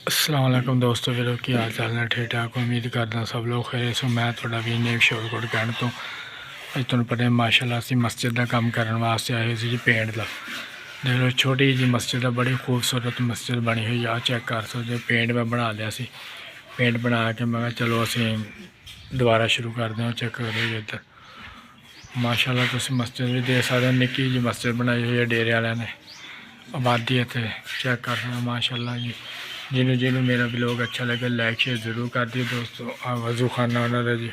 अस्सलाम वालेकुम दोस्तों, वीरो की हाल चाल ने ठीक ठाक। उम्मीद करदा सब लोग खैर सो। मैं थोड़ा भी नेक शोरकोट कहण तो अज तुहानूं पता है माशाअल्लाह असीं मस्जिद का काम करने वास्ते आए सी जी। पेंट का देख लो, छोटी जी मस्जिद है, बड़ी खूबसूरत मस्जिद बनी हुई आ। चेक कर सकते, पेंट मैं बना लिया सी। पेंट बना के मैं चलो असीं दोबारा शुरू करते हैं। चेक करो इधर माशाअल्लाह तुसीं मस्जिद भी देख सकते हो। निक्की जी मस्जिद बनाई हुई है डेरे वाले ने, आबादी इत्थे चेक कर सकते माशाअल्लाह जी। जिन्होंने जिन्होंने मेरा ब्लॉग अच्छा लगे लाइक शेयर ज़रूर कर दिए दोस्तों। वजू खाना उन्होंने जी,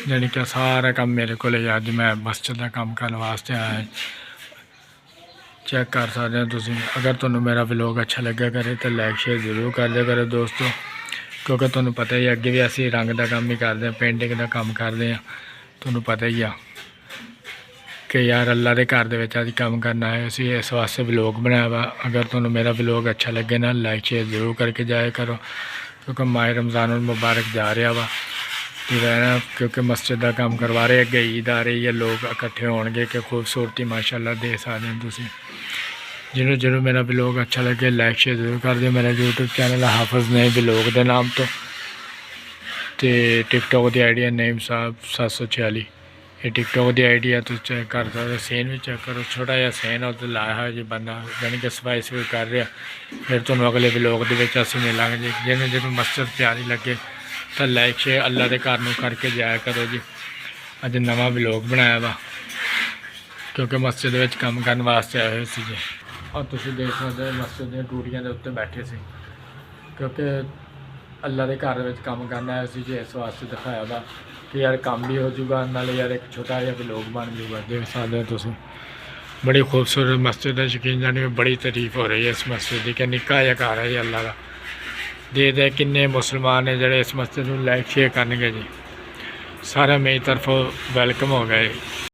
यानी कि सारा काम मेरे को अज मैं मस्जिद का काम करने वास्ते आया। चेक कर सकते हो तुम। अगर तुम्हें मेरा ब्लॉग अच्छा लगे करे तो लाइक शेयर ज़रूर कर दिया करो दोस्तों, क्योंकि तुम्हें पता ही अगे भी असी रंग का काम ही करते हैं, पेंटिंग का काम करते हैं। तुम्हें पता ही आ कि यार अल्लाह के घर अभी काम करना है, असी इस वास्ते ब्लॉग बनाया वा। अगर तुम्हें मेरा ब्लॉग अच्छा लगे ना लाइक शेयर ज़रूर करके जाया करो, क्योंकि माह रमज़ान मुबारक जा रहा वा रहना, क्योंकि मस्जिद का काम करवा रहे। अगे ईद आ रही है, लोग इकट्ठे होंगे कि खूबसूरती माशाअल्लाह दे सकते हैं तुम। जिन्होंने जिन्होंने मेरा ब्लॉग अच्छा लगे लाइक शेयर ज़रूर कर दियो। मेरा यूट्यूब चैनल है हाफिज़ नईम ब्लॉग के नाम तो टिकटॉक की आईडी है नईम साहब 746। ये टिकटॉक की आईडी है, तो चेक कर सकते। सेन भी चेक करो, छोटा जहा सेन और लाया है जी बंदा, यानी कि सफाई सफाई कर रहा। फिर तुम अगले ब्लॉग के असीं मिलांगे जी। जिन्हें जिन्हें मस्जिद प्यारी लगे तो लाइक शेयर अल्लाह के घर में करके जाया करो जी। अज नवा ब्लॉग बनाया वा, क्योंकि मस्जिद में काम करने वास्ते आए हुए थे जी। और तुम देख सकते हो मस्जिद दी टूटियां के उत्ते बैठे से, क्योंकि अल्लाह के घर में काम करना है जी। इस वास्ते दिखाया वा कि यार काम भी हो जूगा, नाले यार एक छोटा जहा ब्लॉग बन जूगा। देख सकते हो तुम, बड़ी खूबसूरत मस्जिद है। यकीन जानी बड़ी तारीफ हो रही है इस मस्जिद की, कि निक्का जहा घर है जी अल्लाह का। दे किन्ने मुसलमान ने जोड़े इस मस्जिद में लाइक शेयर करेंगे जी। सारे मेरी तरफों वैलकम हो गए।